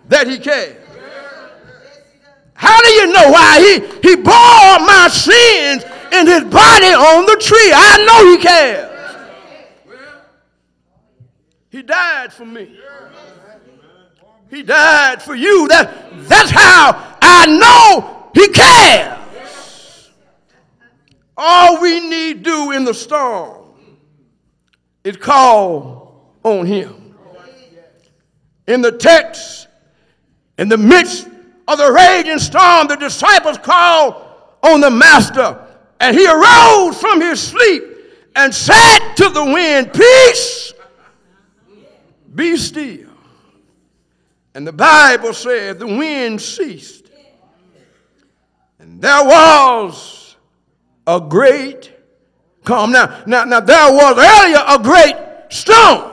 that he cares. How do you know why? He bore my sins in his body on the tree. I know he cares. He died for me. He died for you. That's how I know he cares. All we need do in the storm is call on him. In the text, in the midst of the raging storm, the disciples called on the master, and he arose from his sleep and said to the wind, "Peace, be still." And the Bible says the wind ceased, and there was a great calm. Now there was earlier a great storm,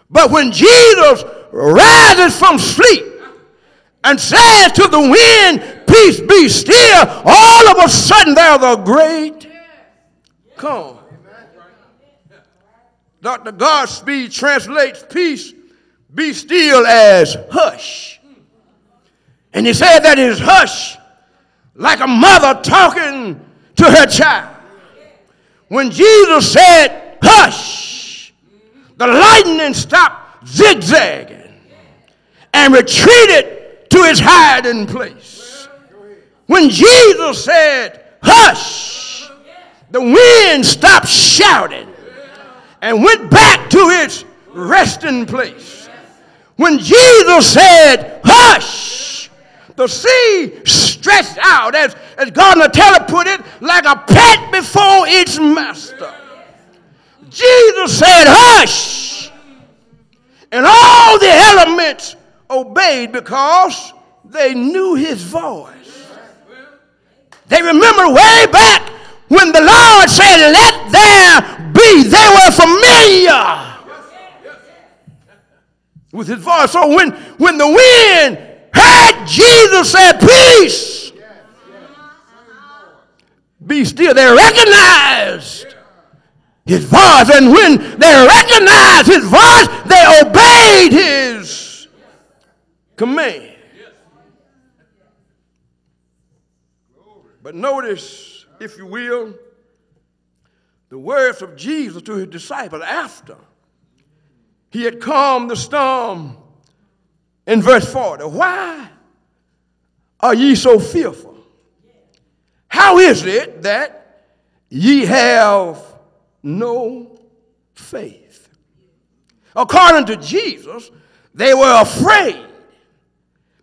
but when Jesus rises from sleep and says to the wind, "Peace, be still," all of a sudden there's a great calm. Dr. Godspeed translates peace, be still, as hush. And he said that is hush like a mother talking to her child. When Jesus said hush, the lightning stopped zigzagging and retreated to its hiding place. When Jesus said hush, the wind stopped shouting and went back to its resting place. When Jesus said hush, the sea stretched out, as Gardner Taylor put it, like a pet before its master. Jesus said hush, and all the elements obeyed because they knew his voice. They remember way back when the Lord said, "Let there be." They were familiar with his voice. So when the wind heard Jesus say, "Peace, be still," they recognized his voice. And when they recognized his voice, they obeyed his command. But notice, if you will, the words of Jesus to his disciples after he had calmed the storm in verse 40. "Why are ye so fearful? How is it that ye have no faith?" According to Jesus, they were afraid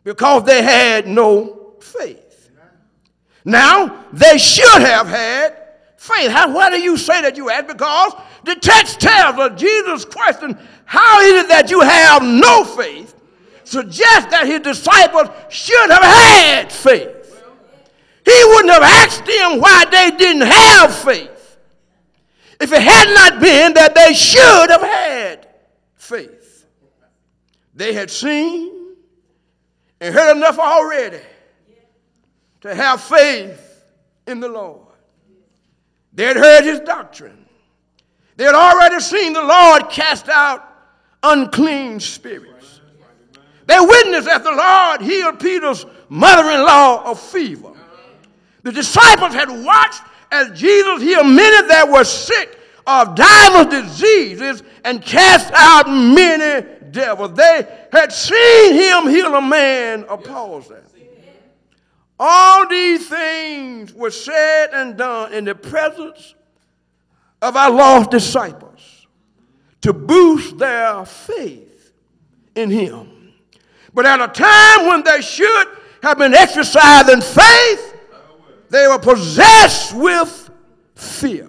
because they had no faith. Now, they should have had faith. Why do you say that you had? Because the text tells us, Jesus' question, "How is it that you have no faith?" suggests that his disciples should have had faith. He wouldn't have asked them why they didn't have faith if it had not been that they should have had faith. They had seen and heard enough already to have faith in the Lord. They had heard his doctrine. They had already seen the Lord cast out unclean spirits. They witnessed that the Lord healed Peter's mother-in-law of fever. The disciples had watched as Jesus healed many that were sick of divers diseases and cast out many devils. They had seen him heal a man of palsy. All these things were said and done in the presence of our lost disciples to boost their faith in him. But at a time when they should have been exercising faith, they were possessed with fear.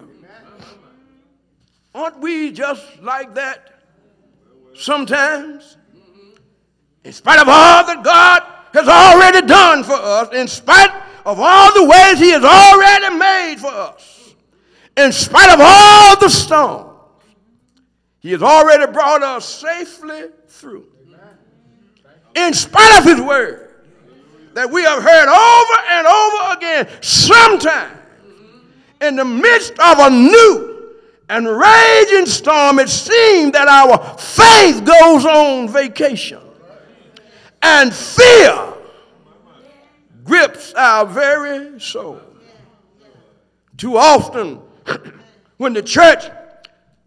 Aren't we just like that sometimes? In spite of all that God has already done for us, in spite of all the ways he has already made for us, in spite of all the storms, he has already brought us safely through. In spite of his word that we have heard over and over again, sometimes in the midst of a new and raging storm, it seems that our faith goes on vacation. and fear grips our very soul. Too often, when the church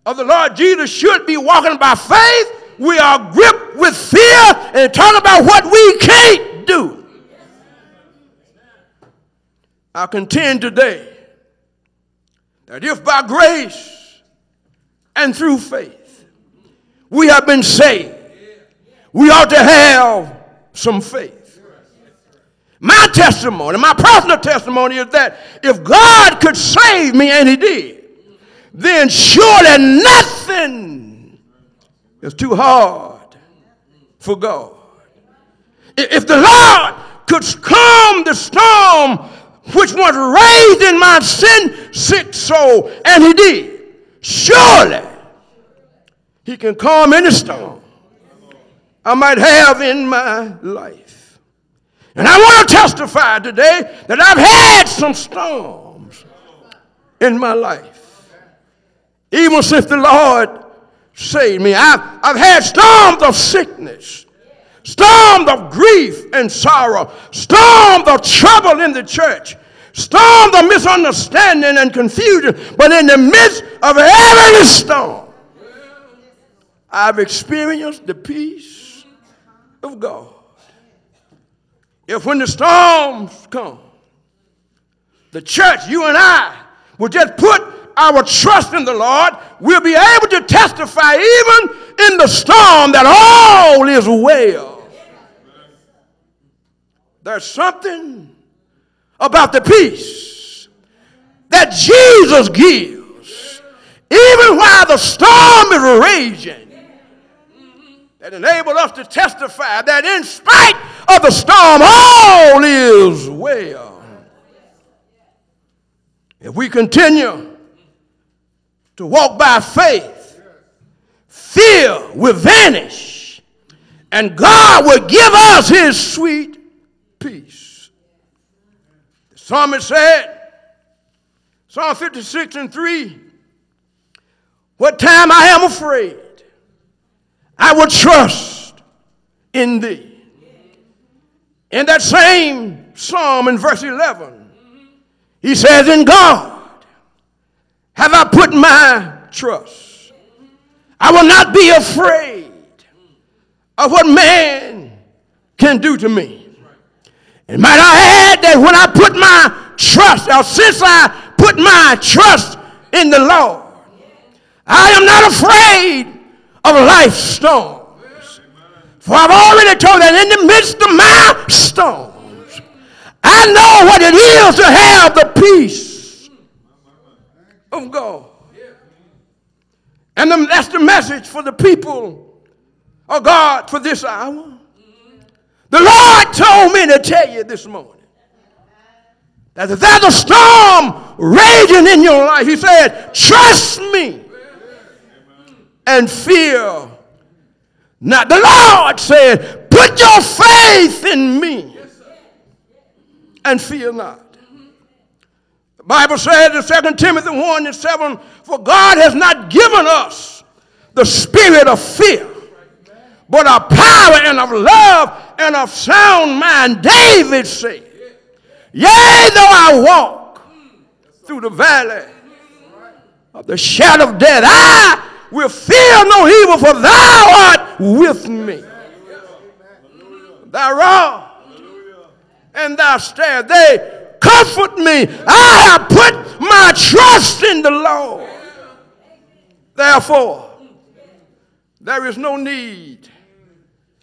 of the Lord Jesus should be walking by faith, we are gripped with fear and talk about what we can't do. I contend today that if by grace and through faith we have been saved, we ought to have some faith. My testimony, my personal testimony is that if God could save me, and he did, then surely nothing is too hard for God. If the Lord could calm the storm which was raised in my sin-sick soul, and he did, surely he can calm any storm I might have in my life. And I want to testify today that I've had some storms in my life. Even since the Lord saved me, I've had storms of sickness, storms of grief and sorrow, storms of trouble in the church, storms of misunderstanding and confusion. But in the midst of every storm, I've experienced the peace of God. If when the storms come, the church, you and I, will just put our trust in the Lord, we'll be able to testify even in the storm that all is well. There's something about the peace that Jesus gives, even while the storm is raging, that enables us to testify that in spite of the storm, all is well. If we continue to walk by faith, fear will vanish, and God will give us his sweet peace. The psalmist said, Psalm 56:3, what time I am afraid, I will trust in thee. In that same psalm in verse 11, he says, in God have I put my trust. I will not be afraid of what man can do to me. And might I add that when I put my trust, or since I put my trust in the Lord, I am not afraid of life's storms. For I've already told that in the midst of my storms, I know what it is to have the peace of God. And that's the message for the people of God for this hour. The Lord told me to tell you this morning that if there's a storm raging in your life, he said, trust me and fear not. The Lord said, put your faith in me and fear not. The Bible says in 2 Timothy 1:7, for God has not given us the spirit of fear, but of power and of love and of sound mind. David said, yea, though I walk through the valley of the shadow of death, I will fear no evil, for thou art with me. Thy rod and thy staff, they comfort me. I have put my trust in the Lord. Therefore, there is no need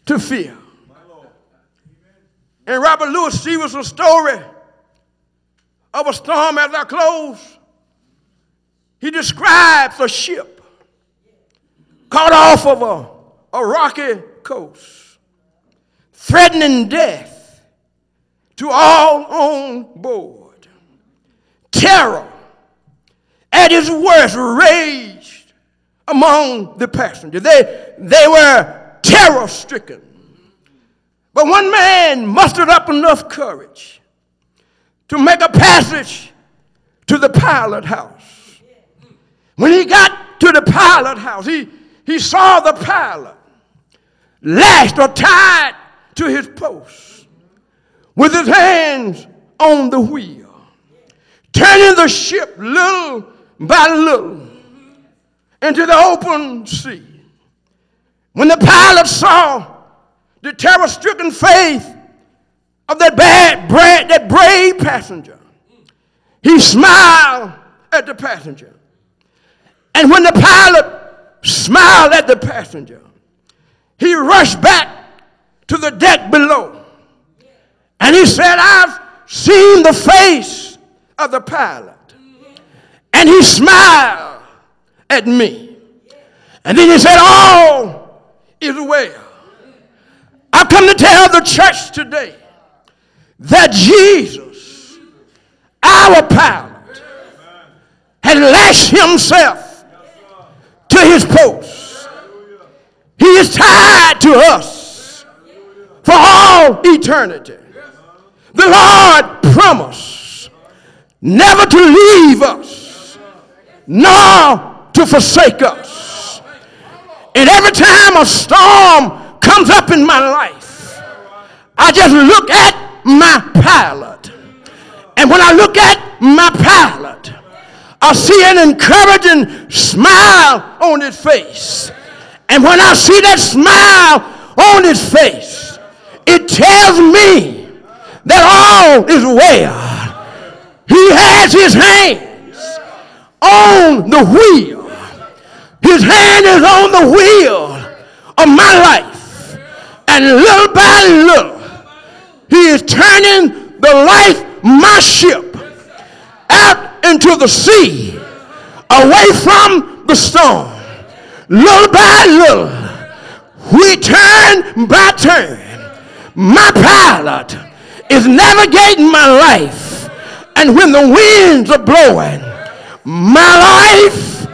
to fear. And Robert Louis Stevenson's story of a storm as I close, he describes a ship caught off of a rocky coast, threatening death to all on board. Terror at its worst raged among the passengers. They were terror-stricken. But one man mustered up enough courage to make a passage to the pilot house. When he got to the pilot house, he saw the pilot lashed or tied to his post with his hands on the wheel, turning the ship little by little into the open sea. When the pilot saw the terror-stricken face of that brave passenger, he smiled at the passenger. And when the pilot smiled at the passenger, he rushed back to the deck below. And he said, I've seen the face of the pilot. And he smiled at me. And then he said, all is well. I've come to tell the church today that Jesus, our pilot, had lashed himself to his post. He is tied to us for all eternity. The Lord promised never to leave us, nor to forsake us. And every time a storm comes up in my life, I just look at my pilot. And when I look at my pilot, I see an encouraging smile on his face. And when I see that smile on his face, it tells me that all is well. He has his hands on the wheel. His hand is on the wheel of my life. And little by little, he is turning the life, my ship, out into the sea, away from the storm. Little by little, we turn by turn. My pilot is navigating my life. And when the winds are blowing, my life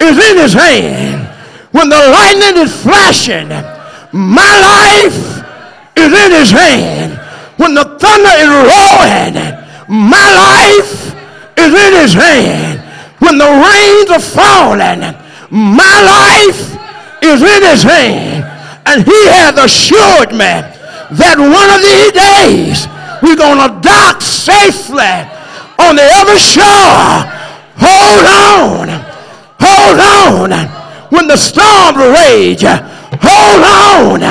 is in his hand. When the lightning is flashing, my life is in his hand. When the thunder is roaring, my life is in his hand. When the rains are falling, my life is in his hand. And he has assured me that one of these days we're going to dock safely on the other shore. Hold on. Hold on. When the storms rage, hold on.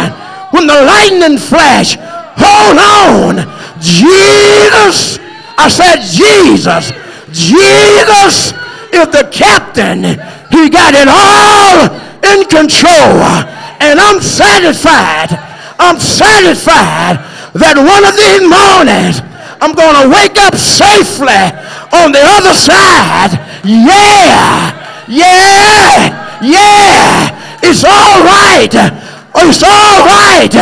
When the lightning flash, hold on. Jesus, I said Jesus. Jesus is the captain. He got it all in control. And I'm satisfied. I'm satisfied that one of these mornings I'm going to wake up safely on the other side. Yeah. Yeah. Yeah. It's all right. It's all right.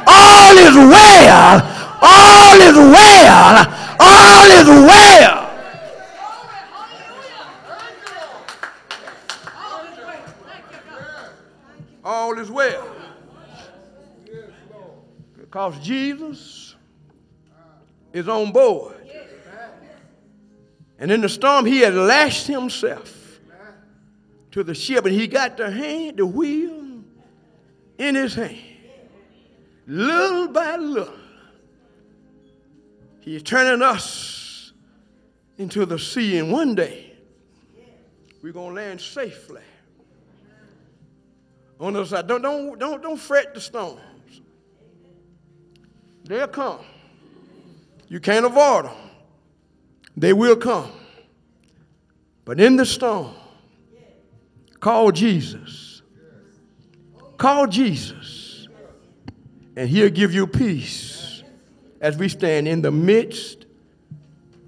All is well. All is well. All is well. All is well. Because Jesus is on board. And in the storm, he had lashed himself to the ship, and he got the wheel in his hand. Little by little, he's turning us into the sea, and one day we're going to land safely on the other side. Don't fret the storms. They'll come. You can't avoid them. They will come. But in the storm, call Jesus. Call Jesus. And he'll give you peace as we stand in the midst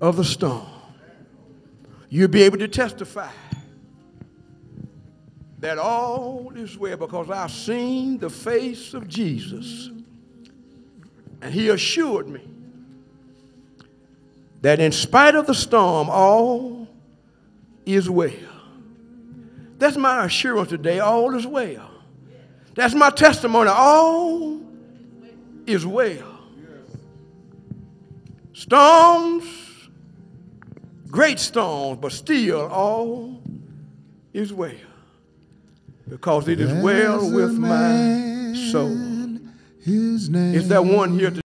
of the storm. You'll be able to testify that all is well because I've seen the face of Jesus. And he assured me that in spite of the storm, all is well. That's my assurance today. All is well. That's my testimony. All is well. Storms, great storms, but still all is well. Because it is well with my soul. His name. Is there one here today?